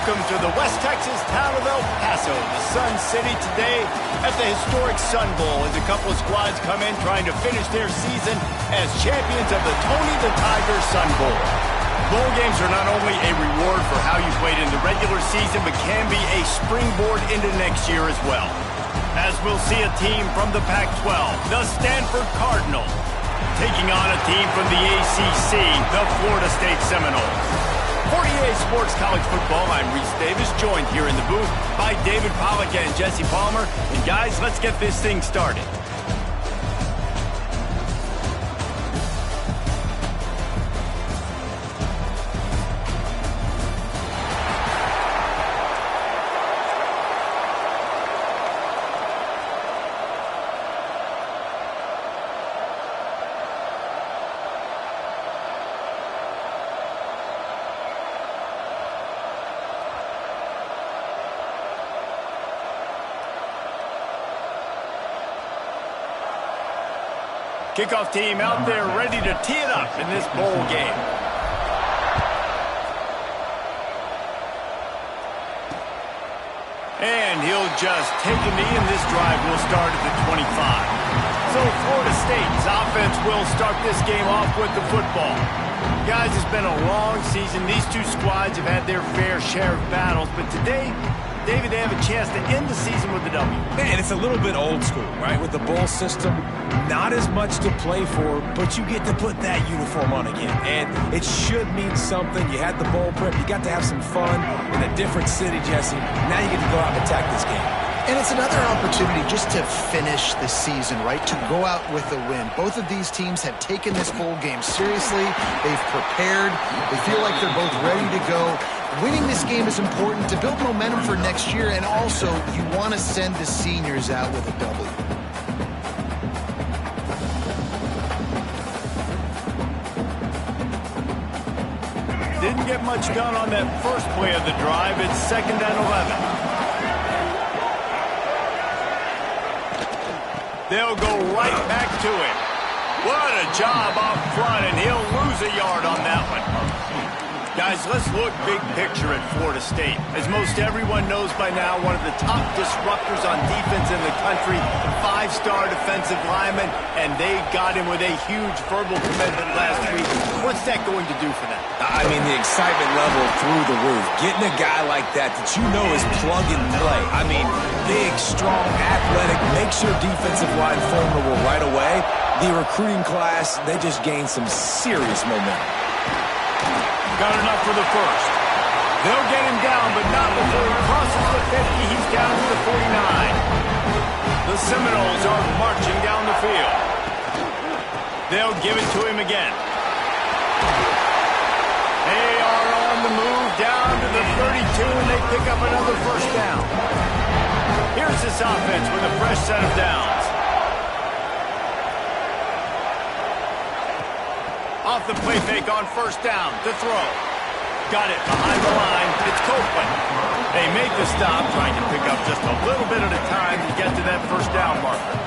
Welcome to the West Texas town of El Paso, the Sun City, today at the historic Sun Bowl as a couple of squads come in trying to finish their season as champions of the Tony the Tiger Sun Bowl. Bowl games are not only a reward for how you played in the regular season, but can be a springboard into next year as well. As we'll see a team from the Pac-12, the Stanford Cardinals, taking on a team from the ACC, the Florida State Seminoles. For EA Sports College Football, I'm Reese Davis, joined here in the booth by David Pollack and Jesse Palmer. And guys, let's get this thing started. Kickoff team out there ready to tee it up in this bowl game. And he'll just take a knee, and this drive will start at the 25. So Florida State's offense will start this game off with the football. Guys, it's been a long season. These two squads have had their fair share of battles, but today, David, they have a chance to end the season with a W. Man, it's a little bit old school, right? With the bowl system, not as much to play for, but you get to put that uniform on again. And it should mean something. You had the bowl prep. You got to have some fun in a different city, Jesse. Now you get to go out and attack this game. And it's another opportunity just to finish the season, right? To go out with a win. Both of these teams have taken this bowl game seriously. They've prepared. They feel like they're both ready to go. Winning this game is important to build momentum for next year, and also you want to send the seniors out with a W. Didn't get much done on that first play of the drive. It's 2nd and 11. They'll go right back to him. What a job up front, and he'll lose a yard on that one. Guys, let's look big picture at Florida State. As most everyone knows by now, one of the top disruptors on defense in the country, five-star defensive lineman, and they got him with a huge verbal commitment last week. What's that going to do for them? I mean, the excitement level through the roof. Getting a guy like that you know is plug and play. I mean, big, strong, athletic, makes your defensive line formidable right away. The recruiting class, they just gained some serious momentum. Got enough for the first. They'll get him down, but not before he crosses the 50. He's down to the 49. The Seminoles are marching down the field. They'll give it to him again. They are on the move down to the 32, and they pick up another first down. Here's this offense with a fresh set of downs. Off the play fake on first down to throw. Got it behind the line. It's Copeland. They make the stop, trying to pick up just a little bit at a time to get to that first down marker.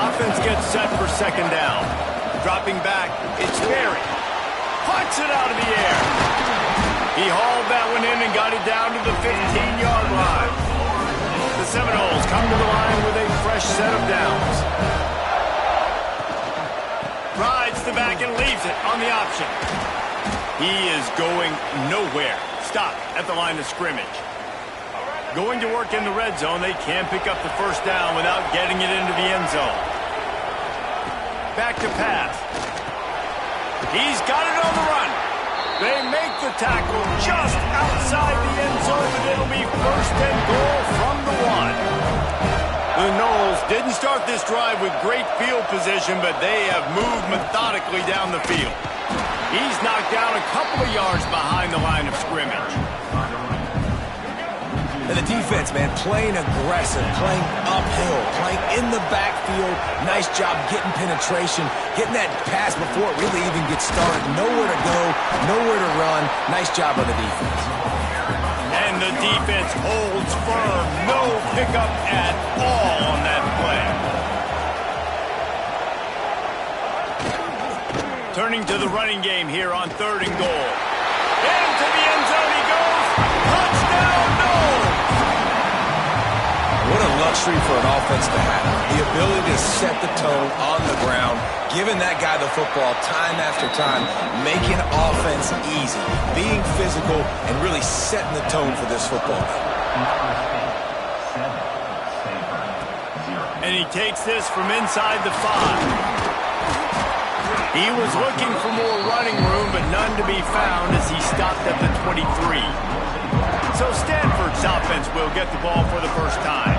Offense gets set for 2nd down. Dropping back, it's Berry. Punts it out of the air. He hauled that one in and got it down to the 15-yard line. The Seminoles come to the line with a fresh set of downs. Rides the back and leaves it on the option. He is going nowhere. Stop at the line of scrimmage. Going to work in the red zone. They can't pick up the first down without getting it into the end zone. Back to pass. He's got it on the run. They make the tackle just outside the end zone, and it'll be 1st and goal from the 1. The Noles didn't start this drive with great field position, but they have moved methodically down the field. He's knocked down a couple of yards behind the line of scrimmage. And the defense, man, playing aggressive, playing uphill, playing in the backfield. Nice job getting penetration, getting that pass before it really even gets started. Nowhere to go, nowhere to run. Nice job on the defense. And the defense holds firm. No pickup at all on that play. Turning to the running game here on 3rd and goal. Into the end zone he goes. luxury for an offense to have. The ability to set the tone on the ground, giving that guy the football time after time, making offense easy, being physical, and really setting the tone for this football game. And he takes this from inside the 5. He was looking for more running room, but none to be found as he stopped at the 23. So Stanford's offense will get the ball for the first time.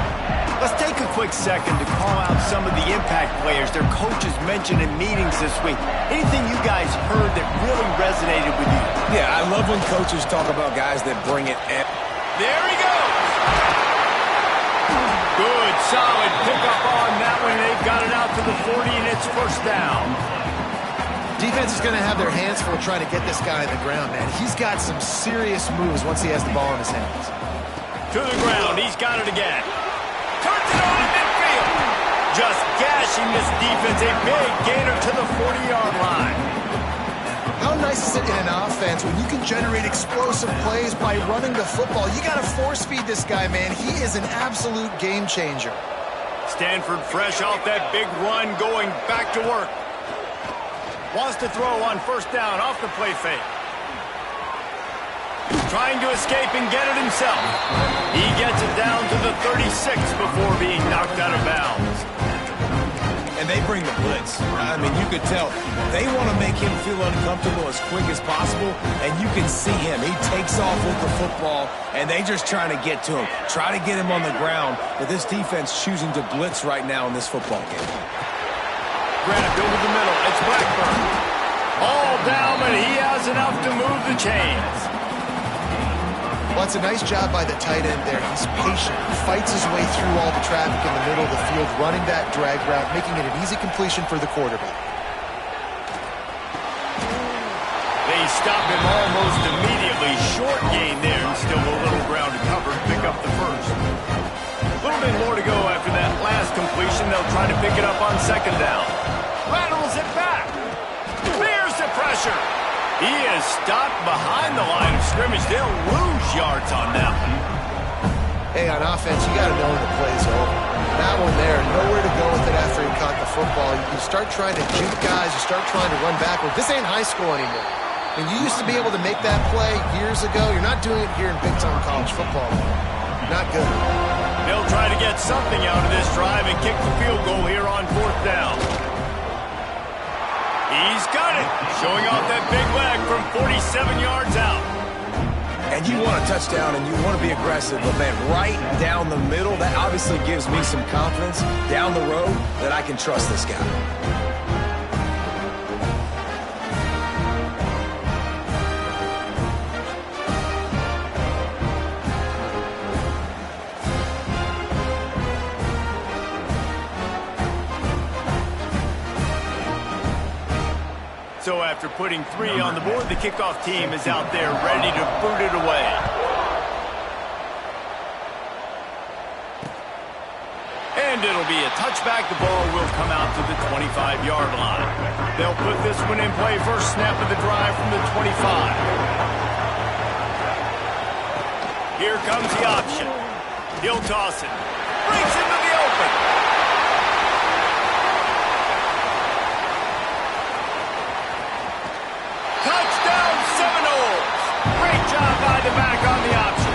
Let's take a quick second to call out some of the impact players their coaches mentioned in meetings this week. Anything you guys heard that really resonated with you? Yeah, I love when coaches talk about guys that bring it. There he goes! Good, solid pickup on that one. They've got it out to the 40, and it's first down. Defense is going to have their hands full trying to get this guy on the ground, man. He's got some serious moves once he has the ball in his hands. To the ground. He's got it again. Turns it on in midfield. Just gashing this defense. A big gainer to the 40-yard line. How nice is it in an offense when you can generate explosive plays by running the football? You got to force feed this guy, man. He is an absolute game changer. Stanford fresh off that big run, going back to work. Wants to throw on first down off the play fake. Trying to escape and get it himself. He gets it down to the 36 before being knocked out of bounds. And they bring the blitz. I mean, you could tell they want to make him feel uncomfortable as quick as possible, and you can see him. He takes off with the football, and they just trying to get to him, try to get him on the ground, but this defense choosing to blitz right now in this football game. Grant over the middle. It's Blackburn. All down, but he has enough to move the chains. Well, it's a nice job by the tight end there. He's patient. He fights his way through all the traffic in the middle of the field, running that drag route, making it an easy completion for the quarterback. They stop him almost immediately. Short gain there, and still a little ground to cover. Pick up the first. A little bit more to go after that last completion. They'll try to pick it up on second down. Rattles it back. Bears the pressure. He is stopped behind the line of scrimmage. They'll lose yards on that one. Hey, on offense, you got to know when the play's over. That one there, nowhere to go with it after he caught the football. You start trying to juke guys. You start trying to run backward. This ain't high school anymore. I mean, you used to be able to make that play years ago. You're not doing it here in big-time college football. Not good. They'll try to get something out of this drive and kick the field goal here on fourth down. He's got it. Showing off that big leg from 47 yards out. And you want a touchdown and you want to be aggressive, but man, right down the middle, that obviously gives me some confidence down the road that I can trust this guy. So after putting 3 on the board, the kickoff team is out there ready to boot it away. And it'll be a touchback. The ball will come out to the 25-yard line. They'll put this one in play. First snap of the drive from the 25. Here comes the option. He'll toss it. Breaks into the open. Touchdown Seminoles! Great job by the back on the option.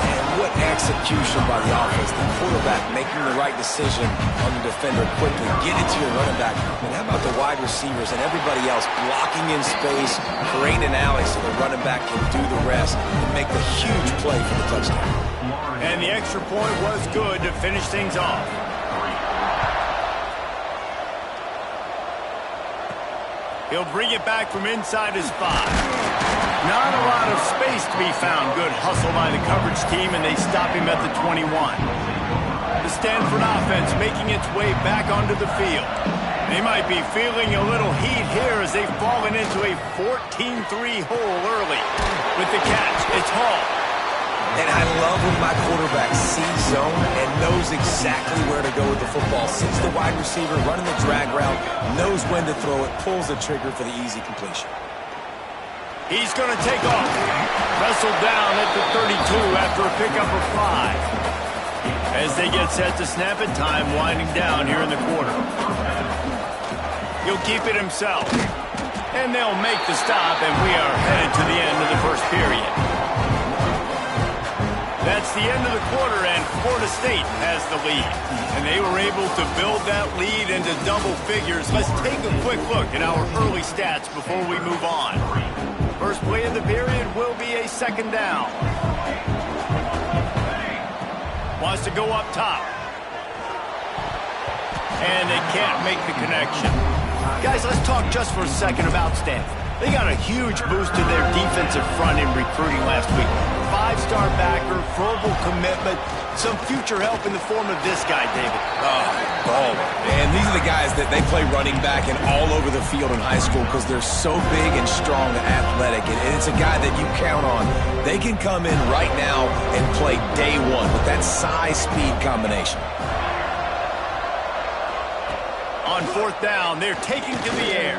And what execution by the offense. The quarterback making the right decision on the defender quickly. Get it to your running back. And how about the wide receivers and everybody else blocking in space, creating an alley so the running back can do the rest and make the huge play for the touchdown. And the extra point was good to finish things off. He'll bring it back from inside his 5. Not a lot of space to be found. Good hustle by the coverage team, and they stop him at the 21. The Stanford offense making its way back onto the field. They might be feeling a little heat here as they've fallen into a 14-3 hole early. With the catch, it's Hall. And I love when my quarterback sees zone and knows exactly where to go with the football. Sees the wide receiver running the drag route, knows when to throw it, pulls the trigger for the easy completion. He's going to take off. Wrestled down at the 32 after a pickup of 5. As they get set to snap it, time winding down here in the quarter. He'll keep it himself. And they'll make the stop, and we are headed to the end of the first period. That's the end of the quarter, and Florida State has the lead. And they were able to build that lead into double figures. Let's take a quick look at our early stats before we move on. First play of the period will be a second down. Wants to go up top. And they can't make the connection. Guys, let's talk just for a second about Stanford. They got a huge boost to their defensive front in recruiting last week. 5-star backer, verbal commitment, some future help in the form of this guy, David. Baller. And these are the guys that they play running back and all over the field in high school because they're so big and strong and athletic. And it's a guy that you count on. They can come in right now and play day one with that size-speed combination. On fourth down, they're taking to the air.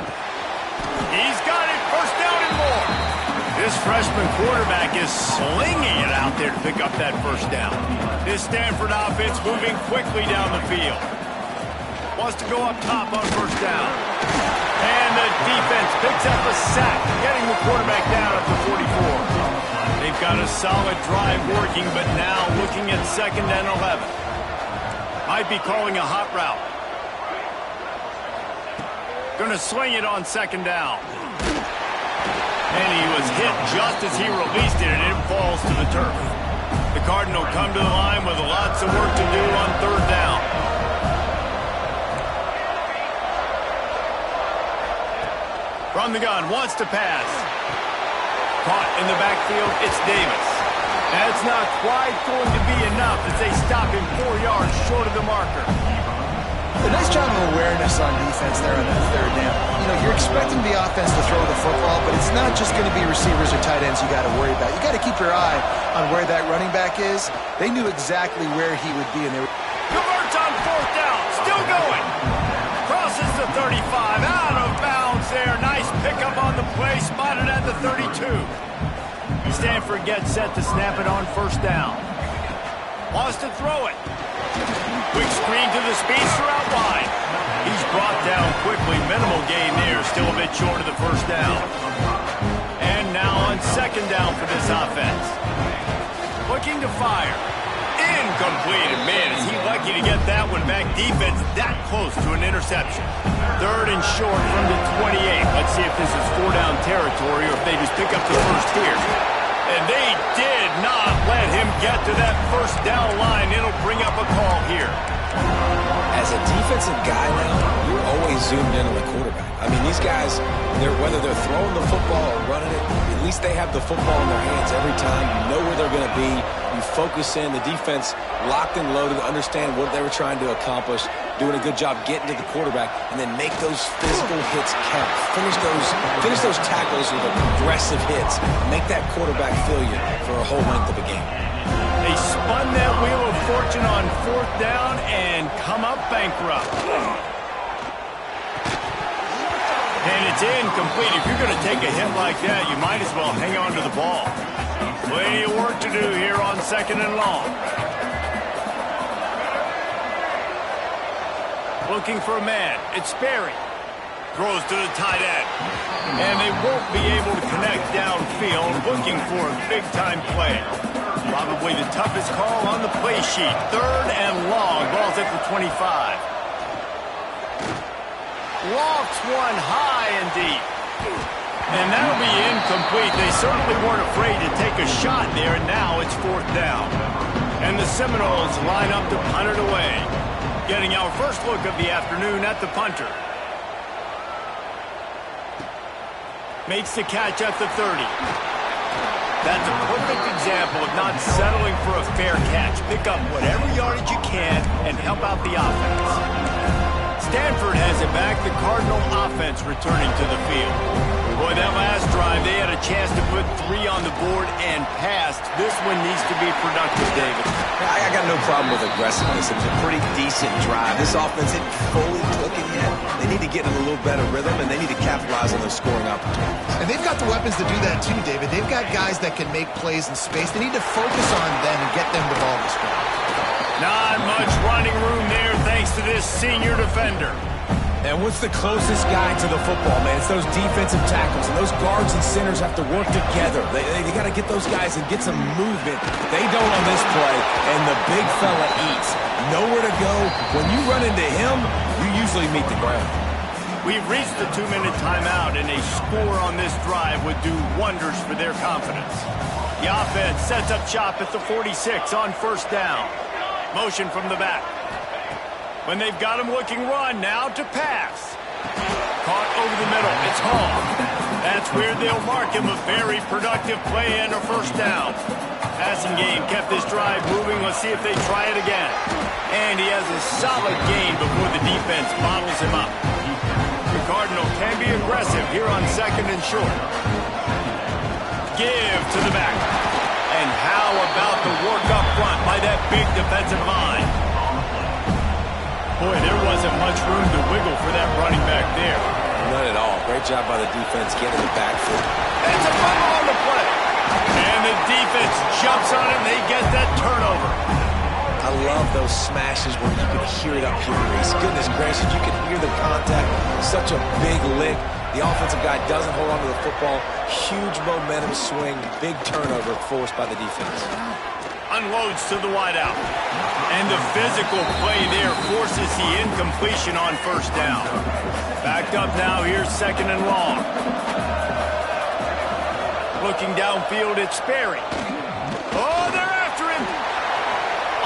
He's got it, first down and more. This freshman quarterback is slinging it out there to pick up that first down. This Stanford offense moving quickly down the field. Wants to go up top on first down. And the defense picks up a sack, getting the quarterback down at the 44. They've got a solid drive working, but now looking at 2nd and 11. Might be calling a hot route. Going to sling it on 2nd down. And he was hit just as he released it, and it falls to the turf. The Cardinal come to the line with lots of work to do on 3rd down. From the gun, wants to pass. Caught in the backfield, it's Davis. That's not quite going to be enough as they stop him 4 yards short of the marker. A nice job of awareness on defense there on that 3rd down. You know, you're expecting the offense to throw the football, but it's not just going to be receivers or tight ends you got to worry about. You got to keep your eye on where that running back is. They knew exactly where he would be, and they were... Converts on 4th down, still going. Crosses the 35, out of bounds there. Nice pickup on the play, spotted at the 32. Stanford gets set to snap it on 1st down. Wants to throw it. Quick screen to the speedster out wide. He's brought down quickly. Minimal gain there. Still a bit short of the 1st down. And now on 2nd down for this offense. Looking to fire. Incomplete. And man, is he lucky to get that one back. Defense that close to an interception. 3rd and short from the 28. Let's see if this is 4-down territory or if they just pick up the first here. And they did not let him get to that 1st down line. It'll bring up a call here. As a defensive guy now, you're always zoomed in on the quarterback. I mean, these guys, whether they're throwing the football or running it, at least they have the football in their hands every time. You know where they're going to be. You focus in. The defense locked and loaded, understand what they were trying to accomplish, doing a good job getting to the quarterback, and then make those physical hits count. Finish those tackles with aggressive hits. Make that quarterback feel you for a whole length of a game. They spun that wheel of fortune on 4th down and come up bankrupt. And it's incomplete. If you're going to take a hit like that, you might as well hang on to the ball. Plenty of work to do here on 2nd and long. Looking for a man. It's Sperry. Throws to the tight end. And they won't be able to connect downfield. Looking for a big-time play. Probably the toughest call on the play sheet. 3rd and long. Ball's at the 25. Lofts one high and deep. And that'll be incomplete. They certainly weren't afraid to take a shot there, and now it's 4th down. And the Seminoles line up to punt it away. Getting our first look of the afternoon at the punter. Makes the catch at the 30. That's a perfect example of not settling for a fair catch. Pick up whatever yardage you can and help out the offense. Stanford has it back. The Cardinal offense returning to the field. Boy, that last drive, they had a chance to put 3 on the board and passed. This one needs to be productive, David. I got no problem with aggressiveness. It was a pretty decent drive. This offense isn't fully clicking yet. They need to get in a little better rhythm, and they need to capitalize on those scoring opportunities. And they've got the weapons to do that too, David. They've got guys that can make plays in space. They need to focus on them and get them the ball to score. Not much running room there thanks to this senior defender. And what's the closest guy to the football, man? It's those defensive tackles, and those guards and centers have to work together. They got to get those guys and get some movement. They don't on this play, and the big fella eats. Nowhere to go. When you run into him, you usually meet the ground. We've reached the 2-minute timeout, and a score on this drive would do wonders for their confidence. The offense sets up shop at the 46 on first down. Motion from the back. When they've got him looking run, now to pass. Caught over the middle. It's Hall. That's where they'll mark him. A very productive play and a first down. Passing game kept this drive moving. Let's see if they try it again. And he has a solid gain before the defense bottles him up. The Cardinals can be aggressive here on second and short. Give to the back. And how about the work up front by that big defensive line? Boy, there wasn't much room to wiggle for that running back there. None at all. Great job by the defense getting the backfield. It's a fumble on the play. And the defense jumps on it, and they get that turnover. I love those smashes where you can hear it up here, Reese. Goodness gracious, you can hear the contact. Such a big lick. The offensive guy doesn't hold on to the football. Huge momentum swing. Big turnover forced by the defense. Unloads to the wideout. And the physical play there forces the incompletion on first down. Backed up now, here's second and long. Looking downfield, it's Sperry. Oh, they're after him.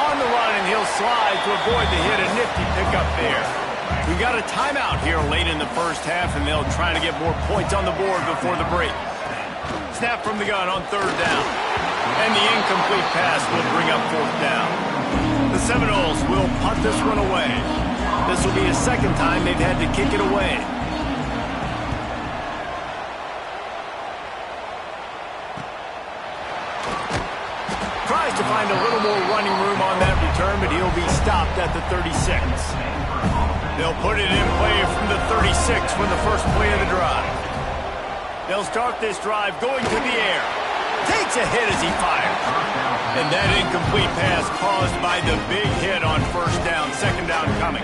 On the run, and he'll slide to avoid the hit. A nifty pickup there. We got a timeout here late in the first half, and they'll try to get more points on the board before the break. Snap from the gun on third down. And the incomplete pass will bring up fourth down. The Seminoles will punt this one away. This will be the second time they've had to kick it away. Tries to find a little more running room on that return, but he'll be stopped at the 36. They'll put it in play from the 36 for the first play of the drive. They'll start this drive going to the air. Takes a hit as he fires. And that incomplete pass caused by the big hit on first down, second down coming.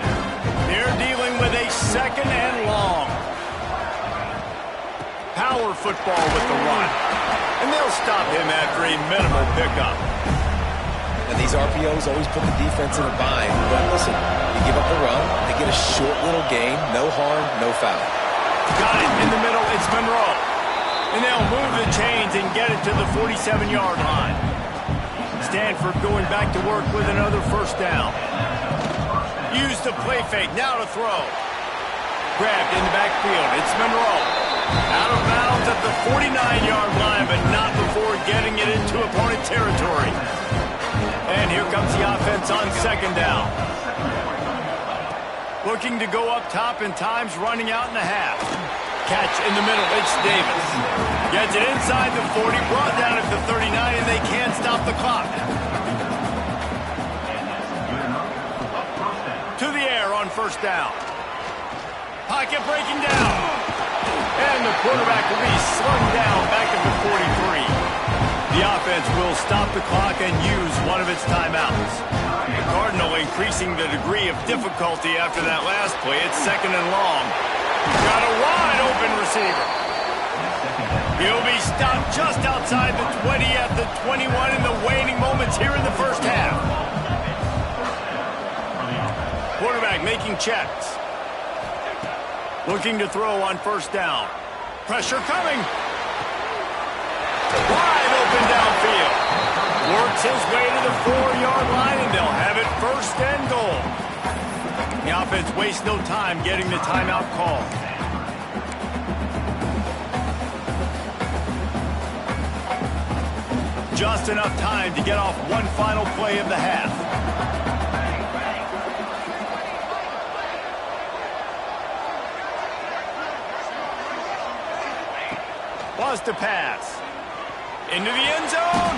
They're dealing with a second and long. Power football with the run. And they'll stop him after a minimal pickup. And these RPOs always put the defense in a bind. But listen, you give up the run, they get a short little gain, no harm, no foul. Got it in the middle, it's Monroe. And they'll move the chains and get it to the 47-yard line. Stanford going back to work with another first down. Use the play fake, now to throw. Grabbed in the backfield, it's Monroe. Out of bounds at the 49-yard line, but not before getting it into opponent territory. And here comes the offense on second down. Looking to go up top, and time's running out in the half. Catch in the middle, it's Davis. Gets it inside the 40, brought down at the 39, and they can't stop the clock. To the air on first down. Pocket breaking down. And the quarterback will be slung down back at the 43. The offense will stop the clock and use one of its timeouts. The Cardinal increasing the degree of difficulty after that last play. It's second and long. Got a wide open receiver. He'll be stopped just outside the 20 at the 21 in the waning moments here in the first half. Quarterback making checks. Looking to throw on first down. Pressure coming. Wide open downfield. Works his way to the 4-yard line, and they'll have it first and goal. The offense wastes no time getting the timeout call. Just enough time to get off one final play of the half. Was to pass. Into the end zone.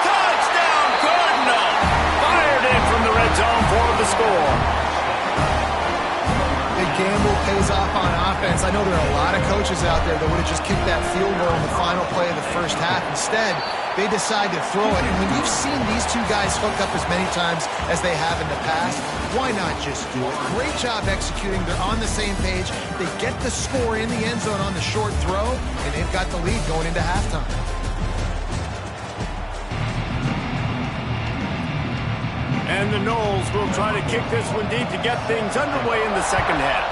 Touchdown, Cardinal! Fired in from the red zone for the score. They gambled pays off on offense. I know there are a lot of coaches out there that would have just kicked that field goal in the final play of the first half. Instead, they decide to throw it. And when you've seen these two guys hook up as many times as they have in the past, why not just do it? Great job executing. They're on the same page. They get the score in the end zone on the short throw, and they've got the lead going into halftime. And the Noles will try to kick this one deep to get things underway in the second half.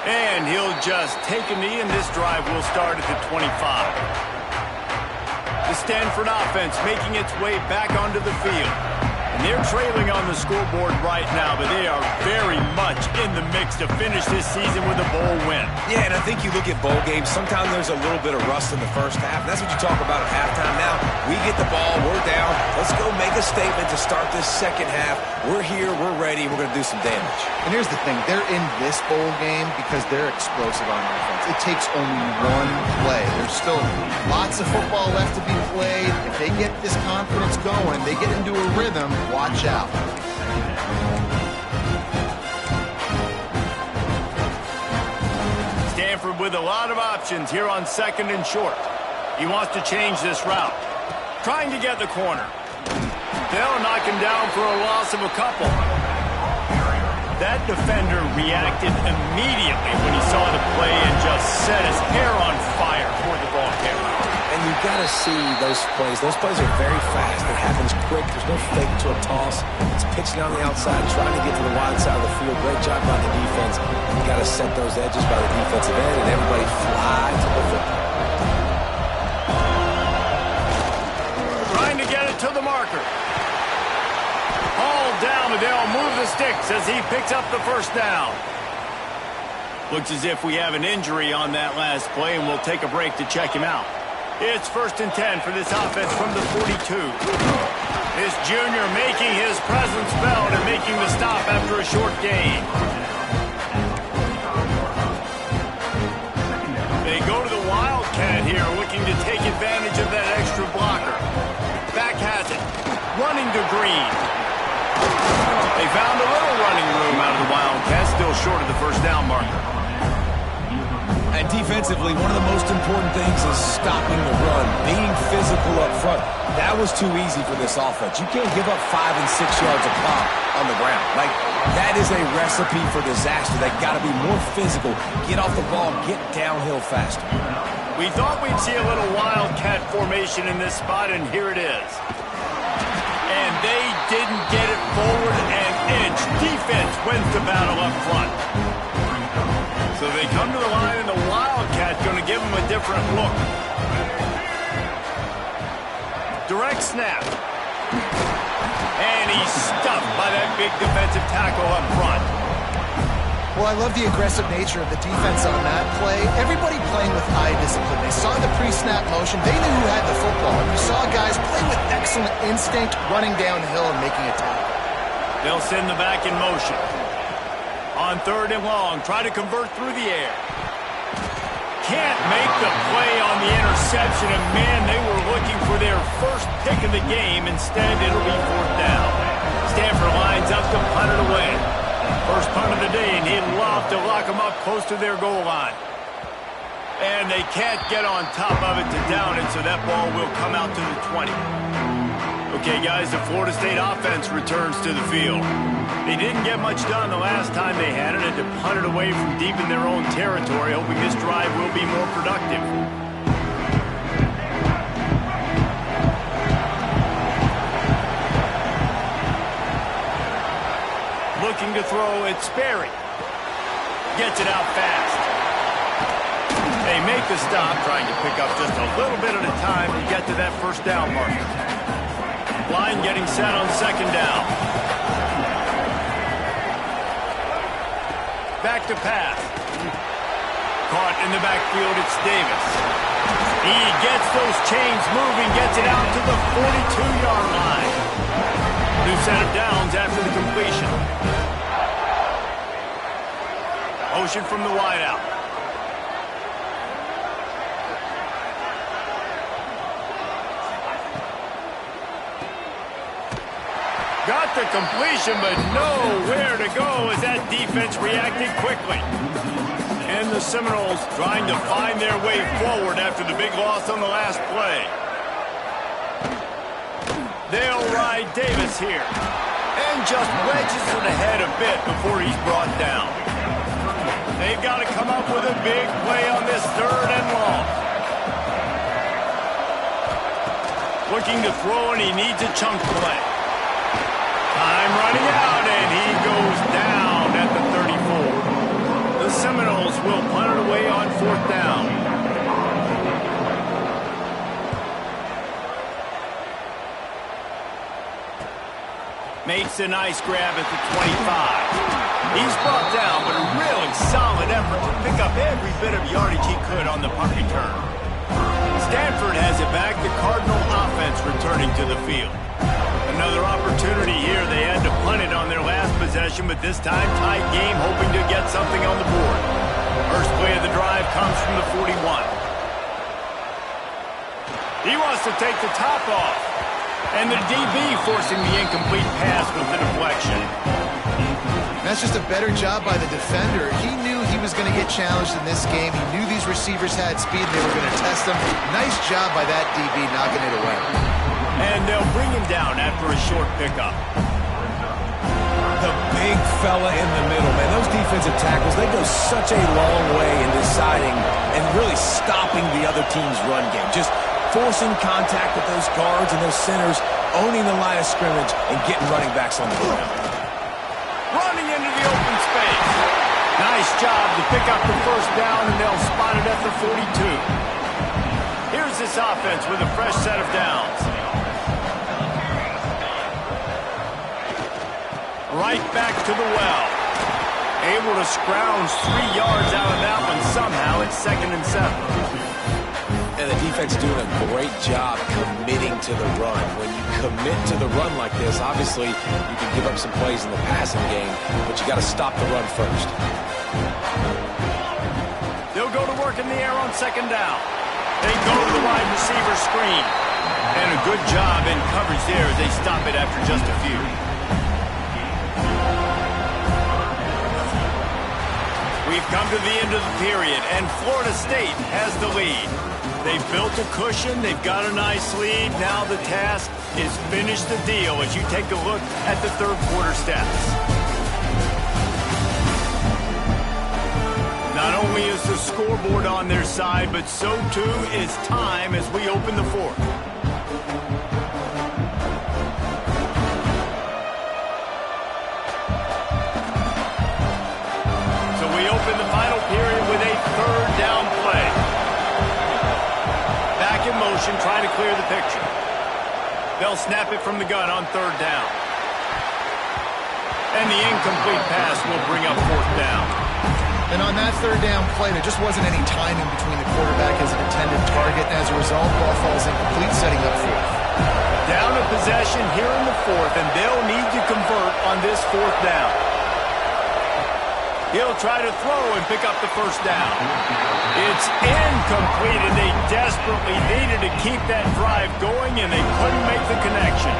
And he'll just take a knee, and this drive will start at the 25. The Stanford offense making its way back onto the field. And they're trailing on the scoreboard right now, but they are very much in the mix to finish this season with a bowl win. Yeah, and I think you look at bowl games, sometimes there's a little bit of rust in the first half. And that's what you talk about at halftime. Now, we get the ball, we're down. Let's go make a statement to start this second half. We're here, we're ready, we're going to do some damage. And here's the thing. They're in this bowl game because they're explosive on offense. It takes only one play. There's still lots of football left to be played. If they get this confidence going, they get into a rhythm, watch out. Stanford with a lot of options here on second and short. He wants to change this route. Trying to get the corner. They'll knock him down for a loss of a couple. That defender reacted immediately when he saw the play and just set his hair on fire toward the ball carrier. And you've got to see those plays. Those plays are very fast. It happens quick. There's no fake to a toss. It's pitching on the outside, trying to get to the wide side of the field. Great job by the defense. You've got to set those edges by the defensive end, and everybody fly to the football. Trying to get it to the marker. All down, but they'll move the sticks as he picks up the first down. Looks as if we have an injury on that last play, and we'll take a break to check him out. It's 1st and 10 for this offense from the 42. This junior making his presence felt and making the stop after a short gain. They go to the Wildcat here, looking to take advantage of that extra blocker. Back has it. Running to Green. They found a little running room out of the Wildcats, still short of the first down marker. And defensively, one of the most important things is stopping the run, being physical up front. That was too easy for this offense. You can't give up 5 and 6 yards a pop on the ground. Like, that is a recipe for disaster. They got to be more physical, get off the ball, get downhill faster. We thought we'd see a little Wildcat formation in this spot, and here it is. And they didn't get it forward, and edge defense wins the battle up front. So they come to the line, and the Wildcat going to give them a different look. Direct snap. And he's stuffed by that big defensive tackle up front. Well, I love the aggressive nature of the defense on that play. Everybody playing with eye discipline. They saw the pre-snap motion. They knew who had the football. And you saw guys play with excellent instinct, running downhill and making a tackle. They'll send the back in motion. On 3rd and long, try to convert through the air. Can't make the play on the interception, and man, they were looking for their first pick of the game. Instead, it'll be 4th down. Stanford lines up to punt it away. First punt of the day, and he'd love to lock them up close to their goal line. And they can't get on top of it to down it, so that ball will come out to the 20. Okay, guys, the Florida State offense returns to the field. They didn't get much done the last time they had it, and to punt it away from deep in their own territory, hoping this drive will be more productive. Looking to throw, it's Sperry. Gets it out fast. They make the stop, trying to pick up just a little bit at a time to get to that first down marker. Line getting set on 2nd down. Back to pass. Caught in the backfield, it's Davis. He gets those chains moving, gets it out to the 42-yard line. New set of downs after the completion. Motion from the wideout. Got the completion, but nowhere to go as that defense reacted quickly. And the Seminoles trying to find their way forward after the big loss on the last play. They'll ride Davis here. And just wedges it ahead a bit before he's brought down. They've got to come up with a big play on this 3rd and long. Looking to throw, and he needs a chunk play. Time running out, and he goes down at the 34. The Seminoles will punt it away on 4th down. Makes a nice grab at the 25. He's brought down, but a really solid effort to pick up every bit of yardage he could on the punt return. Stanford has it back. The Cardinal offense returning to the field. Another opportunity here. They had to punt it on their last possession, but this time tight game, hoping to get something on the board. First play of the drive comes from the 41. He wants to take the top off. And the DB forcing the incomplete pass with the deflection. That's just a better job by the defender. He knew he was going to get challenged in this game. He knew these receivers had speed. They were going to test him. Nice job by that DB knocking it away. And they'll bring him down after a short pickup. The big fella in the middle, man. Those defensive tackles, they go such a long way in deciding and really stopping the other team's run game. Just forcing contact with those guards and those centers, owning the line of scrimmage, and getting running backs on the ground. Running into the open space. Nice job to pick up the 1st down, and they'll spot it at the 42. Here's this offense with a fresh set of downs. Right back to the well. Able to scrounge 3 yards out of that one somehow. It's 2nd and 7. And the defense is doing a great job committing to the run. When you commit to the run like this, obviously you can give up some plays in the passing game, but you got to stop the run first. They'll go to work in the air on 2nd down. They go to the wide receiver screen. And a good job in coverage there as they stop it after just a few. We've come to the end of the period, and Florida State has the lead. They've built a cushion. They've got a nice lead. Now the task is finish the deal as you take a look at the 3rd quarter stats. Not only is the scoreboard on their side, but so too is time as we open the 4th. So we open the final period with a 3rd down play. In motion, trying to clear the picture. They'll snap it from the gun on 3rd down. And the incomplete pass will bring up 4th down. And on that 3rd down play, there just wasn't any timing between the quarterback and his intended target. As a result, ball falls incomplete, setting up 4th. Down a possession here in the 4th, and they'll need to convert on this 4th down. He'll try to throw and pick up the 1st down. It's incomplete, and they desperately needed to keep that drive going, and they couldn't make the connection.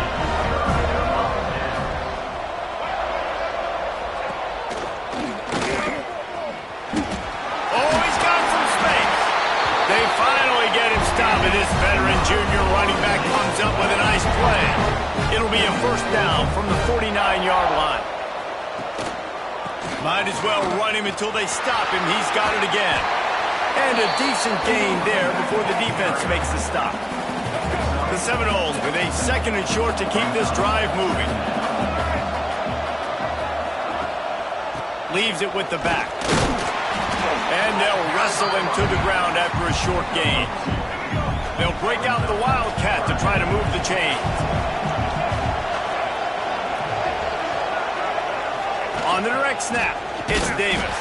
Oh, he's got some space. They finally get him stopped, and this veteran junior running back comes up with a nice play. It'll be a 1st down from the 49-yard line. Might as well run him until they stop him. He's got it again. And a decent gain there before the defense makes the stop. The Seminoles with a 2nd and short to keep this drive moving. Leaves it with the back. And they'll wrestle him to the ground after a short gain. They'll break out the Wildcat to try to move the chains. On the direct snap, it's Davis.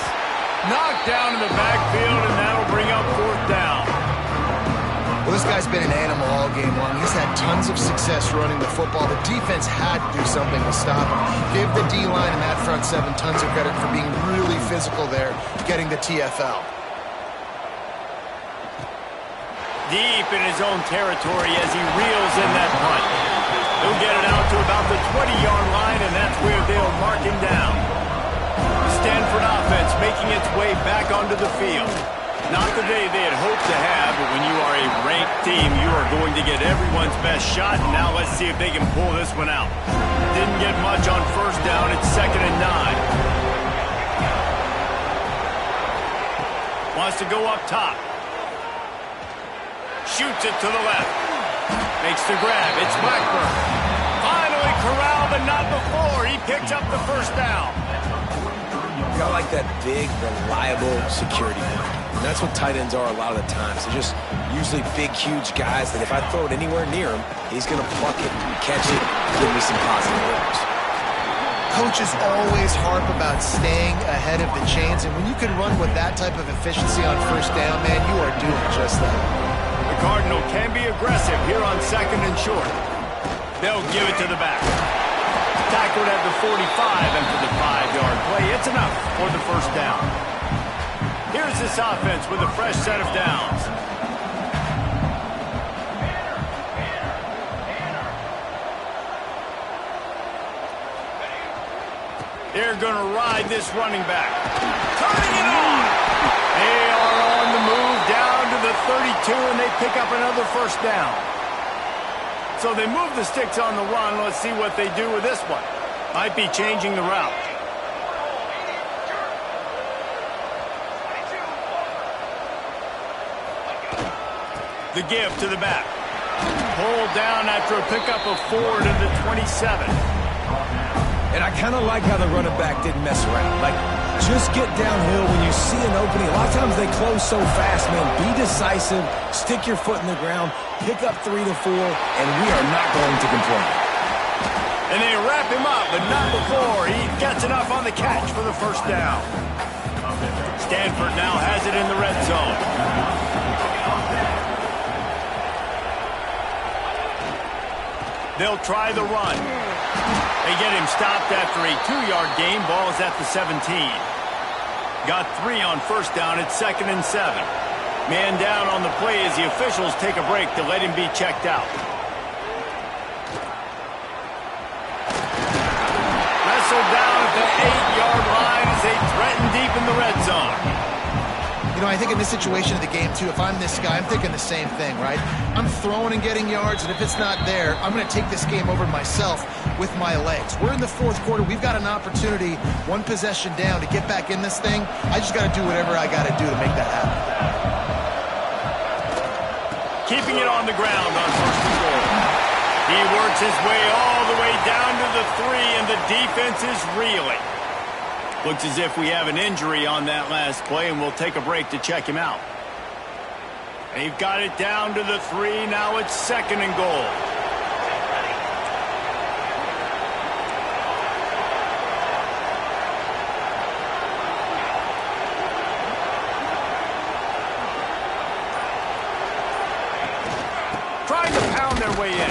Knocked down in the backfield, and that'll bring up 4th down. Well, this guy's been an animal all game long. He's had tons of success running the football. The defense had to do something to stop him. Give the D-line and that front 7 tons of credit for being really physical there, getting the TFL. Deep in his own territory as he reels in that punt. He'll get it out to about the 20-yard line, and that's where they'll mark him down. The Stanford offense making its way back onto the field. Not the day they had hoped to have, but when you are a ranked team, you are going to get everyone's best shot. And now let's see if they can pull this one out. Didn't get much on first down. It's 2nd and 9. Wants to go up top. Shoots it to the left. Makes the grab. It's Blackburn. Finally corralled, but not before. He picks up the first down. Got like that big, reliable security blanket. And that's what tight ends are a lot of the times. They're just usually big, huge guys that if I throw it anywhere near him, he's going to pluck it, catch it, give me some positive orders. Coaches always harp about staying ahead of the chains, and when you can run with that type of efficiency on first down, man, you are doing just that. The Cardinal can be aggressive here on 2nd and short. They'll give it to the back. Tackled at the 45 after the 5-yard play. It's enough for the first down. Here's this offense with a fresh set of downs. They're going to ride this running back. Turning it on! They are on the move down to the 32, and they pick up another first down. So they move the sticks on the run. Let's see what they do with this one. Might be changing the route. The give to the back. Pulled down after a pickup of 4 to the 27. And I kind of like how the running back didn't mess around. Like, just get downhill when you see an opening. A lot of times they close so fast, man. Be decisive, stick your foot in the ground, pick up 3 to 4, and we are not going to complain. And they wrap him up, but not before he gets enough on the catch for the first down. Stanford now has it in the red zone. They'll try the run. They get him stopped after a 2-yard gain. Ball is at the 17. Got 3 on first down. It's 2nd and 7. Man down on the play as the officials take a break to let him be checked out. Wrestled down at the 8-yard line as they threaten deep in the red zone. You know, I think in this situation of the game, too, if I'm this guy, I'm thinking the same thing, right? I'm throwing and getting yards, and if it's not there, I'm going to take this game over myself with my legs. We're in the 4th quarter. We've got an opportunity, 1 possession down, to get back in this thing. I just got to do whatever I got to do to make that happen. Keeping it on the ground on 1st and goal. He works his way all the way down to the 3, and the defense is reeling. Looks as if we have an injury on that last play, and we'll take a break to check him out. They've got it down to the 3. Now it's 2nd and goal. Trying to pound their way in.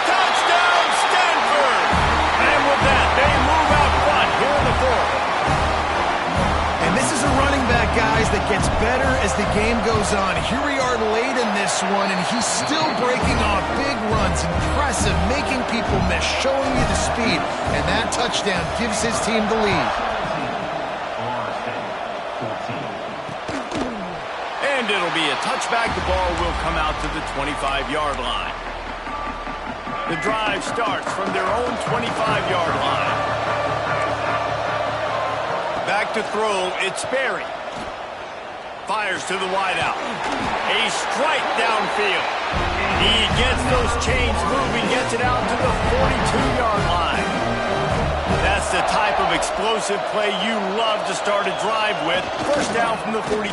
Touchdown, Stanford! And with that, they move out front here in the 4th. And this is a running back, guys, that gets better as the game goes on. Here we are late in this one, and he's still breaking off big runs. Impressive, making people miss, showing you the speed. And that touchdown gives his team the lead. And it'll be a touchback. The ball will come out to the 25-yard line. The drive starts from their own 25-yard line. Back to throw, it's Sperry. Fires to the wideout. A strike downfield. He gets those chains moving, gets it out to the 42-yard line. That's the type of explosive play you love to start a drive with. First down from the 42.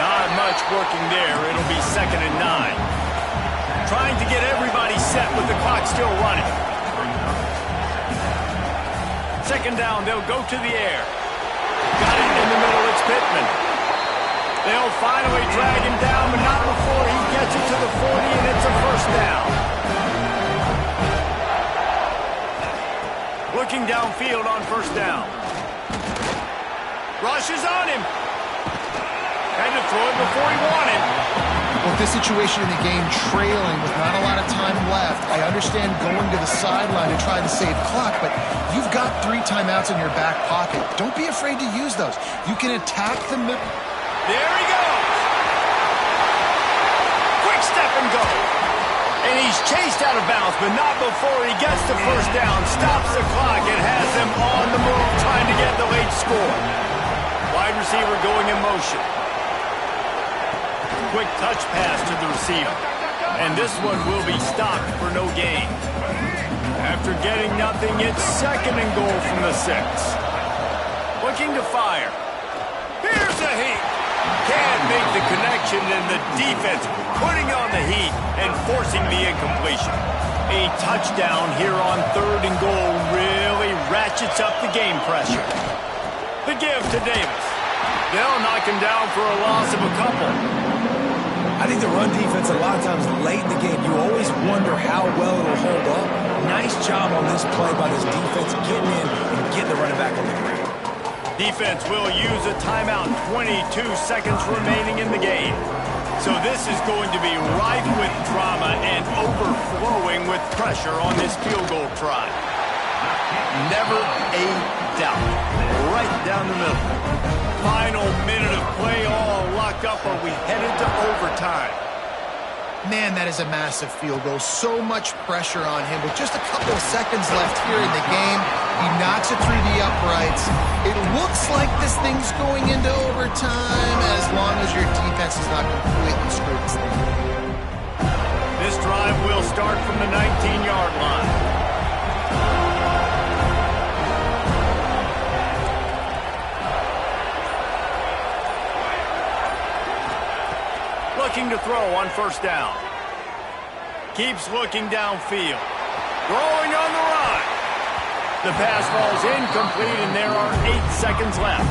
Not much working there. It'll be 2nd and 9. Trying to get everybody set with the clock still running. 2nd down, they'll go to the air. Got it in the middle, it's Pittman. They'll finally drag him down, but not before he gets it to the 40, and it's a first down. Looking downfield on first down. Rush is on him. Had to throw it before he wanted. With this situation in the game, trailing with not a lot of time left, I understand going to the sideline to try to save clock, but you've got 3 timeouts in your back pocket. Don't be afraid to use those. You can attack the middle. There he goes. Quick step and go. And he's chased out of bounds, but not before he gets the first down, stops the clock, and has them on the move trying to get the late score. Wide receiver going in motion. Quick touch pass to the receiver. And this one will be stopped for no gain. After getting nothing, it's 2nd and goal from the 6. Looking to fire. Here's a heat. Can't make the connection, and the defense putting on the heat and forcing the incompletion. A touchdown here on 3rd and goal really ratchets up the game pressure. The give to Davis. They'll knock him down for a loss of a couple. I think the run defense, a lot of times late in the game, you always wonder how well it'll hold up. Nice job on this play by this defense getting in and getting the running back on the ground. Defense will use a timeout. 22 seconds remaining in the game. So this is going to be rife with drama and overflowing with pressure on this field goal try. Never a doubt. Right down the middle. Final minute of play, all locked up. Are we headed to overtime? Man, that is a massive field goal. So much pressure on him. With just a couple of seconds left here in the game, he knocks it through the uprights. It looks like this thing's going into overtime as long as your defense is not completely screwed this thing. This drive will start from the 19-yard line. Looking to throw on 1st down. Keeps looking downfield. Throwing on the run. The pass falls incomplete, and there are 8 seconds left.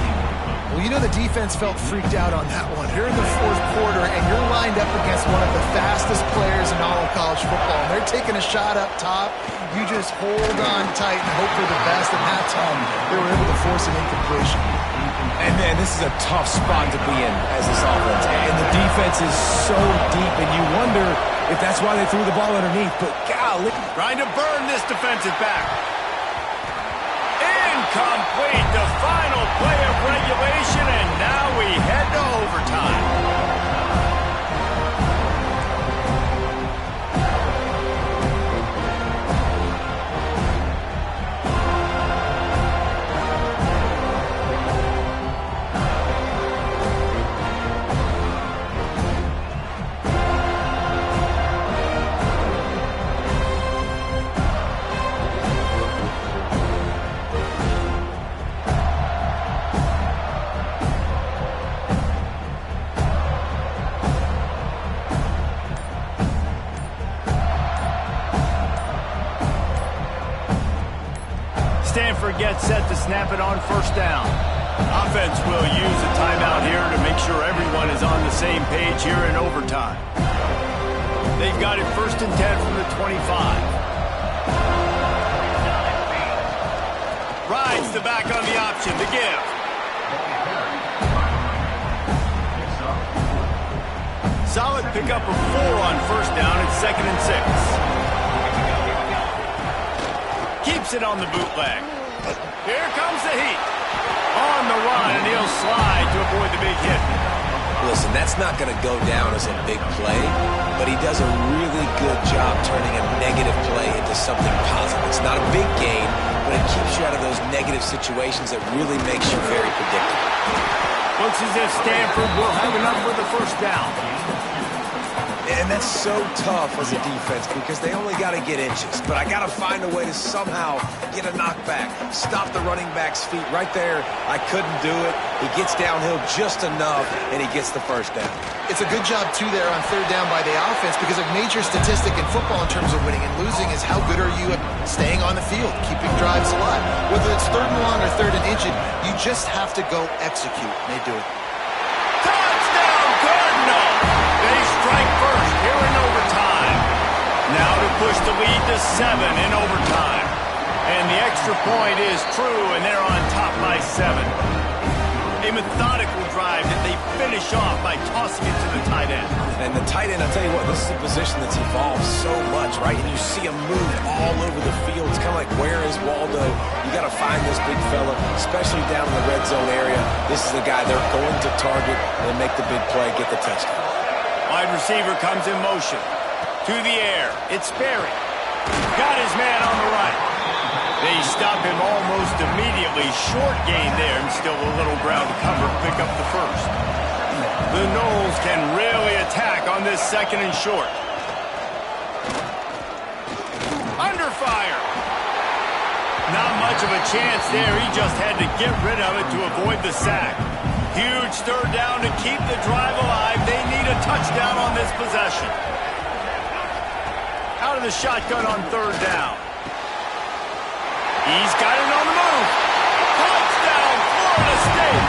Well, you know the defense felt freaked out on that one. You're in the 4th quarter, and you're lined up against one of the fastest players in all of college football. And they're taking a shot up top. You just hold on tight and hope for the best. And that time, they were able to force an incompletion. And, man, this is a tough spot to be in as this offense. And the defense is so deep, and you wonder if that's why they threw the ball underneath. But, golly. Trying to burn this defensive back. Incomplete. The final play of regulation, and now we head to overtime. Stanford gets set to snap it on 1st down. Offense will use a timeout here to make sure everyone is on the same page here in overtime. They've got it 1st and 10 from the 25. Rides the back on the option to give. Solid pickup of 4 on 1st down. It's 2nd and 6. Keeps it on the bootleg. Here comes the heat. On the run, and he'll slide to avoid the big hit. Listen, that's not going to go down as a big play, but he does a really good job turning a negative play into something positive. It's not a big gain, but it keeps you out of those negative situations that really makes you very predictable. Looks as if Stanford will have enough for the 1st down. And that's so tough as a defense because they only got to get inches. But I got to find a way to somehow get a knockback, stop the running back's feet right there. I couldn't do it. He gets downhill just enough, and he gets the 1st down. It's a good job, too, there on 3rd down by the offense because a major statistic in football in terms of winning and losing is how good are you at staying on the field, keeping drives alive. Whether it's 3rd and long or 3rd and inches, you just have to go execute. And they do it. Touchdown, Cardinal! They strike first here in overtime. Now to push the lead to 7 in overtime. And the extra point is true, and they're on top by 7. A methodical drive that they finish off by tossing it to the tight end. And the tight end, I'll tell you what, this is a position that's evolved so much, right? And you see him move all over the field. It's kind of like, where is Waldo? You got to find this big fella, especially down in the red zone area. This is the guy they're going to target and make the big play, get the touchdown. Wide receiver comes in motion. To the air. It's Sperry. Got his man on the right. They stop him almost immediately. Short gain there and still a little ground cover. Pick up the first. The Noles can really attack on this second and short. Under fire. Not much of a chance there. He just had to get rid of it to avoid the sack. Huge third down to keep the drive alive. They need a touchdown on this possession. Out of the shotgun on third down. He's got it on the move. Touchdown, Florida State.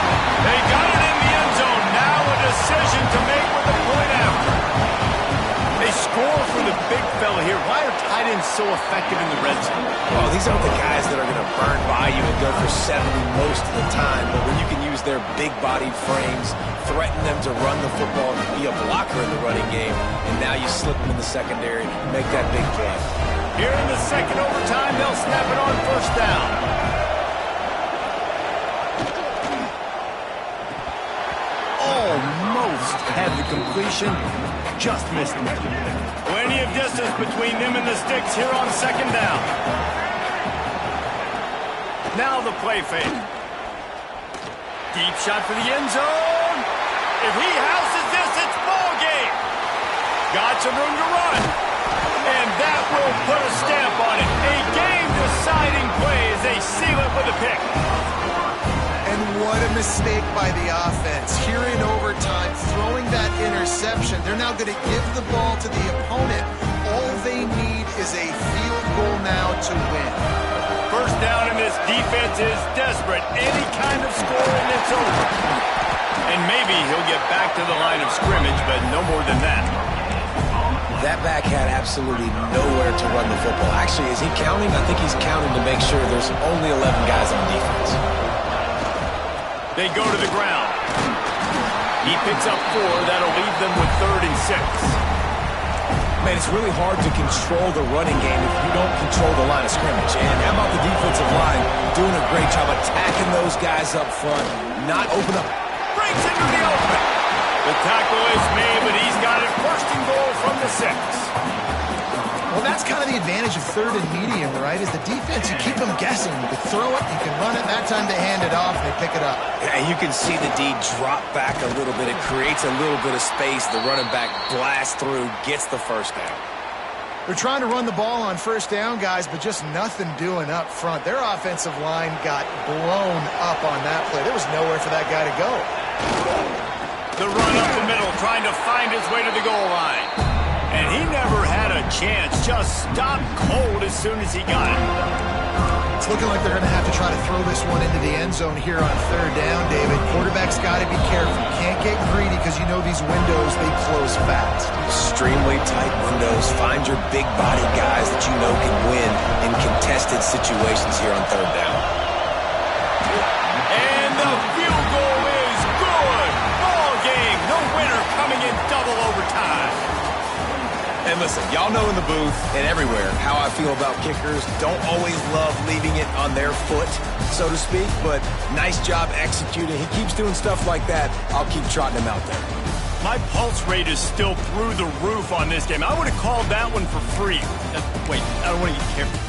They got it in the end zone. Now a decision to make with the point after. They score for the big fella here. Why are tight ends so effective in the red zone? Well, these aren't the guys that are going to burn by you and go for 70 most of the time, but when you can use their big-bodied frames, threaten them to run the football and be a blocker in the running game, and now you slip them in the secondary and make that big play. Here in the second overtime, they'll snap it on first down. Almost had the completion, just missed it. Plenty of distance between them and the sticks here on second down. Now the play fake. Deep shot for the end zone. If he houses this, it's ball game. Got some room to run. And that will put a stamp on it. A game-deciding play as they seal it with a pick. And what a mistake by the offense. Here in overtime, throwing that interception. They're now going to give the ball to the opponent. All they need is a field goal now to win. First down, and this defense is desperate. Any kind of score, and it's over. And maybe he'll get back to the line of scrimmage, but no more than that. That back had absolutely nowhere to run the football. Actually, is he counting? I think he's counting to make sure there's only 11 guys on defense. They go to the ground. He picks up 4. That'll leave them with 3rd and 6. Man, it's really hard to control the running game if you don't control the line of scrimmage. And how about the defensive line doing a great job attacking those guys up front, not open up. Breaks into the open. The tackle is made, but he's got it first and goal from the 6. Well, that's kind of the advantage of third and medium, right? Is the defense, you keep them guessing. You can throw it, you can run it. That time they hand it off, and they pick it up. Yeah, you can see the D drop back a little bit. It creates a little bit of space. The running back blasts through, gets the first down. They're trying to run the ball on first down, guys, but just nothing doing up front. Their offensive line got blown up on that play. There was nowhere for that guy to go. The run up the middle, trying to find his way to the goal line. And he never had a chance, just stopped cold as soon as he got it. It's looking like they're going to have to try to throw this one into the end zone here on third down, David. Quarterback's got to be careful. Can't get greedy because you know these windows, they close fast. Extremely tight windows. Find your big body guys that you know can win in contested situations here on third down. And the field goal is good. Ball game. No winner coming in double overtime. And listen, y'all know in the booth and everywhere how I feel about kickers. Don't always love leaving it on their foot, so to speak, but nice job executing. He keeps doing stuff like that. I'll keep trotting him out there. My pulse rate is still through the roof on this game. I would have called that one for free. Wait, I don't want to get careful.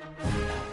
game.